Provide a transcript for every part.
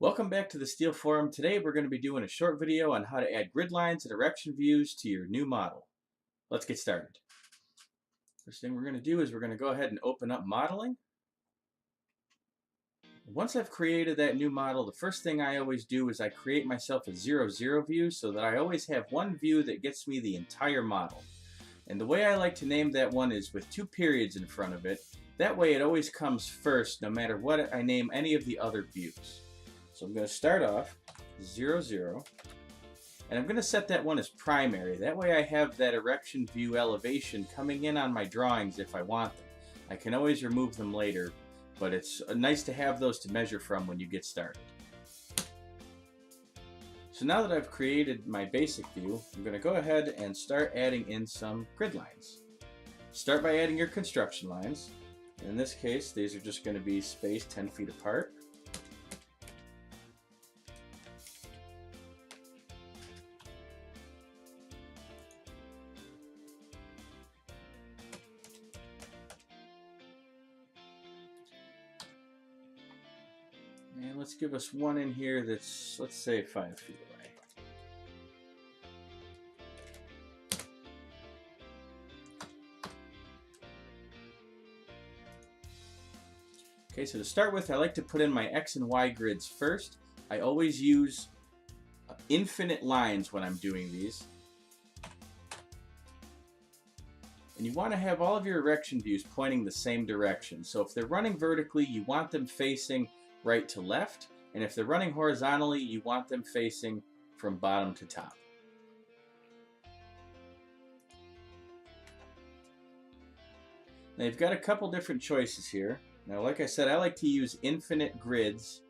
Welcome back to the Steel Forum. Today we're going to be doing a short video on how to add grid lines and erection views to your new model. Let's get started. First thing we're going to do is we're going to go ahead and open up modeling. Once I've created that new model, the first thing I always do is I create myself a 0-0 view so that I always have one view that gets me the entire model. And the way I like to name that one is with 2 periods in front of it. That way it always comes first no matter what I name any of the other views. So I'm going to start off 0, 0, and I'm going to set that one as primary. That way I have that erection view elevation coming in on my drawings if I want them. I can always remove them later, but it's nice to have those to measure from when you get started. So now that I've created my basic view, I'm going to go ahead and start adding in some grid lines. Start by adding your construction lines. In this case, these are just going to be spaced 10 feet apart. And let's give us one in here that's, let's say, 5 feet away. Okay, so to start with, I like to put in my X and Y grids first. I always use infinite lines when I'm doing these. And you want to have all of your erection views pointing the same direction. So if they're running vertically, you want them facing right to left, and if they're running horizontally, you want them facing from bottom to top. Now you've got a couple different choices here. Now, like I said, I like to use infinite grids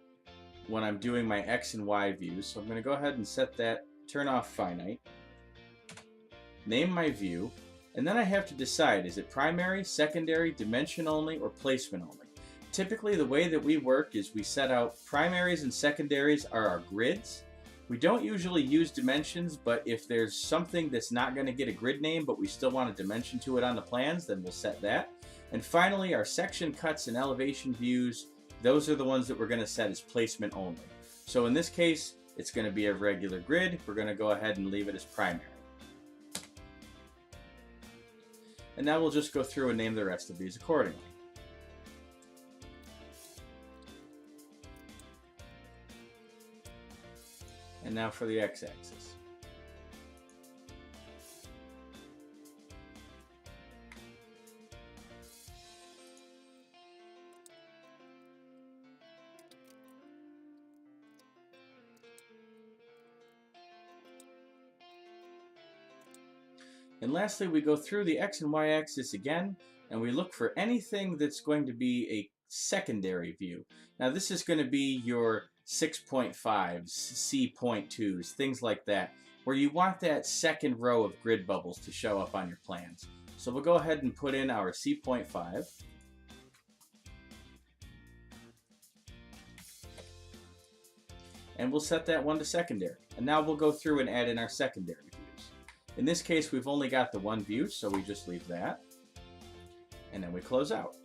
when I'm doing my X and Y views, so I'm going to go ahead and set that, turn off finite, name my view, and then I have to decide, is it primary, secondary, dimension only, or placement only? Typically, the way that we work is we set out primaries and secondaries are our grids. We don't usually use dimensions, but if there's something that's not going to get a grid name, but we still want a dimension to it on the plans, then we'll set that. And finally, our section cuts and elevation views, those are the ones that we're going to set as placement only. So in this case, it's going to be a regular grid. We're going to go ahead and leave it as primary. And now we'll just go through and name the rest of these accordingly. And now for the x-axis. And lastly, we go through the x and y axis again, and we look for anything that's going to be a secondary view. Now this is going to be your 6.5s, C.2s, things like that, where you want that second row of grid bubbles to show up on your plans. So we'll go ahead and put in our C.5. And we'll set that one to secondary. And now we'll go through and add in our secondary views. In this case, we've only got the one view, so we just leave that. And then we close out.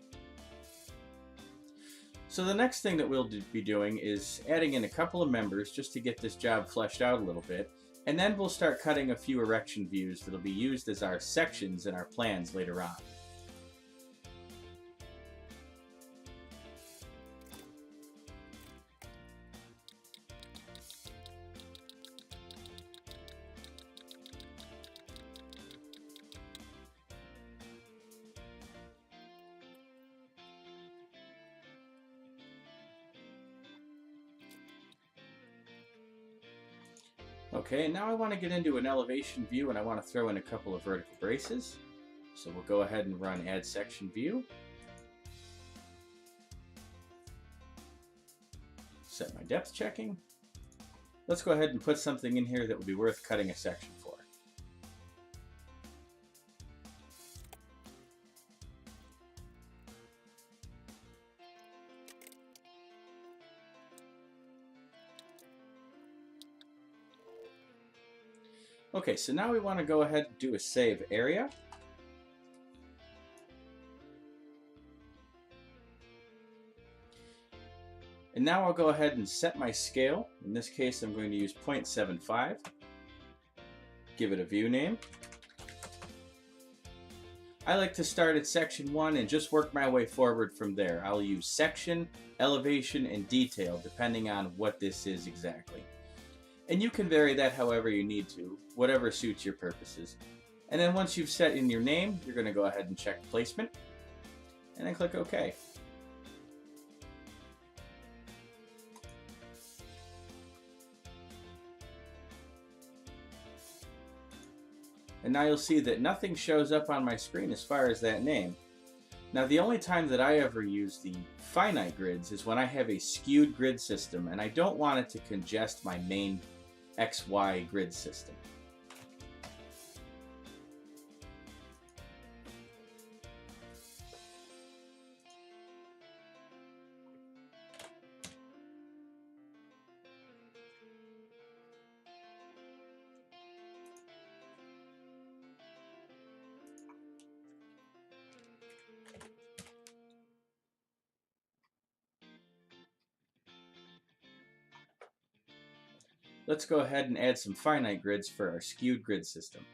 So the next thing that we'll be doing is adding in a couple of members just to get this job fleshed out a little bit, and then we'll start cutting a few erection views that'll be used as our sections in our plans later on. Okay, and now I want to get into an elevation view and I want to throw in a couple of vertical braces. So we'll go ahead and run Add Section View. Set my depth checking. Let's go ahead and put something in here that would be worth cutting a section for. Okay, so now we want to go ahead and do a save area. And And now I'll go ahead and set my scale. In this case, I'm going to use 0.75. Give it a view name. I like to start at section 1 and just work my way forward from there. I'll use section, elevation, and detail depending on what this is exactly. And you can vary that however you need to, whatever suits your purposes. And then once you've set in your name, you're going to go ahead and check placement, and then click OK. And now you'll see that nothing shows up on my screen as far as that name. Now the only time that I ever use the finite grids is when I have a skewed grid system and I don't want it to congest my main XY grid system. Let's go ahead and add some finite grids for our skewed grid system.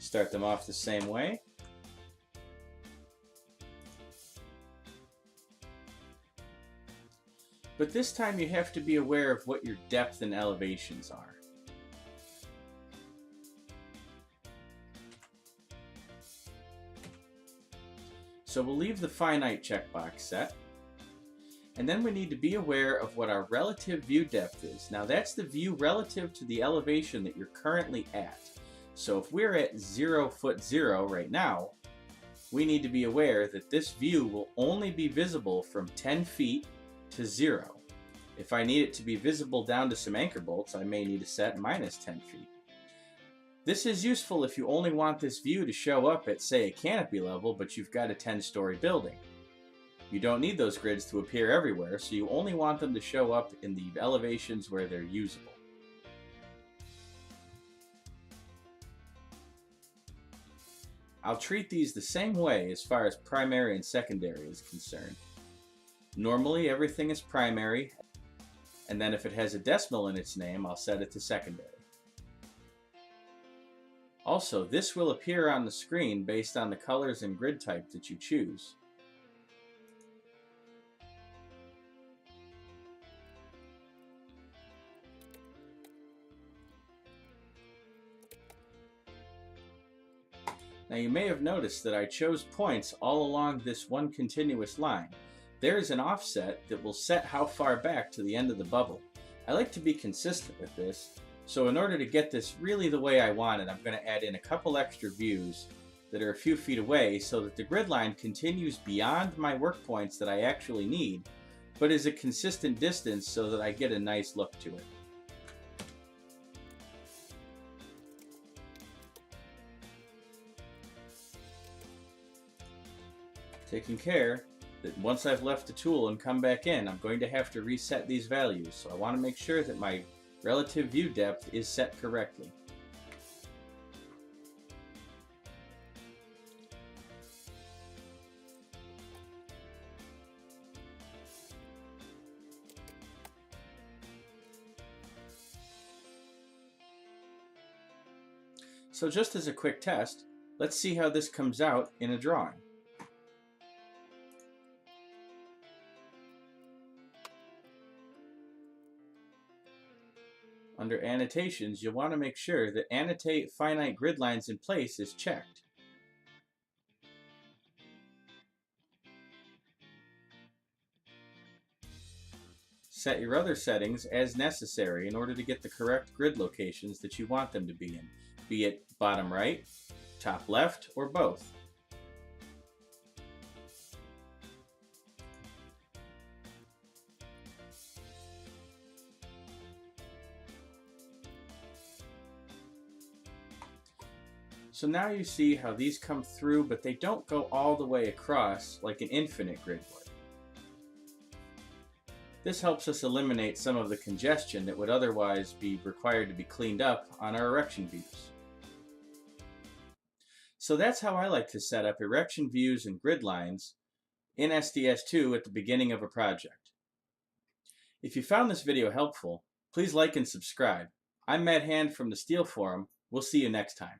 Start them off the same way. But this time you have to be aware of what your depth and elevations are. So we'll leave the finite checkbox set. And then we need to be aware of what our relative view depth is. Now that's the view relative to the elevation that you're currently at. So if we're at 0 foot 0 right now, we need to be aware that this view will only be visible from 10 feet to 0. If I need it to be visible down to some anchor bolts, I may need to set minus 10 feet. This is useful if you only want this view to show up at, say, a canopy level, but you've got a 10-story building. You don't need those grids to appear everywhere, so you only want them to show up in the elevations where they're usable. I'll treat these the same way as far as primary and secondary is concerned. Normally everything is primary, and then if it has a decimal in its name, I'll set it to secondary. Also, this will appear on the screen based on the colors and grid type that you choose. Now you may have noticed that I chose points all along this one continuous line. There is an offset that will set how far back to the end of the bubble. I like to be consistent with this, so in order to get this really the way I want it, I'm going to add in a couple extra views that are a few feet away so that the grid line continues beyond my work points that I actually need, but is a consistent distance so that I get a nice look to it. Taking care that once I've left the tool and come back in, I'm going to have to reset these values, so I want to make sure that my relative view depth is set correctly. So just as a quick test, let's see how this comes out in a drawing. Under annotations, you'll want to make sure that annotate finite grid lines in place is checked. Set your other settings as necessary in order to get the correct grid locations that you want them to be in, be it bottom right, top left, or both. So now you see how these come through, but they don't go all the way across like an infinite grid would. This helps us eliminate some of the congestion that would otherwise be required to be cleaned up on our erection views. So that's how I like to set up erection views and grid lines in SDS2 at the beginning of a project. If you found this video helpful, please like and subscribe. I'm Matt Hand from the Steel Forum. We'll see you next time.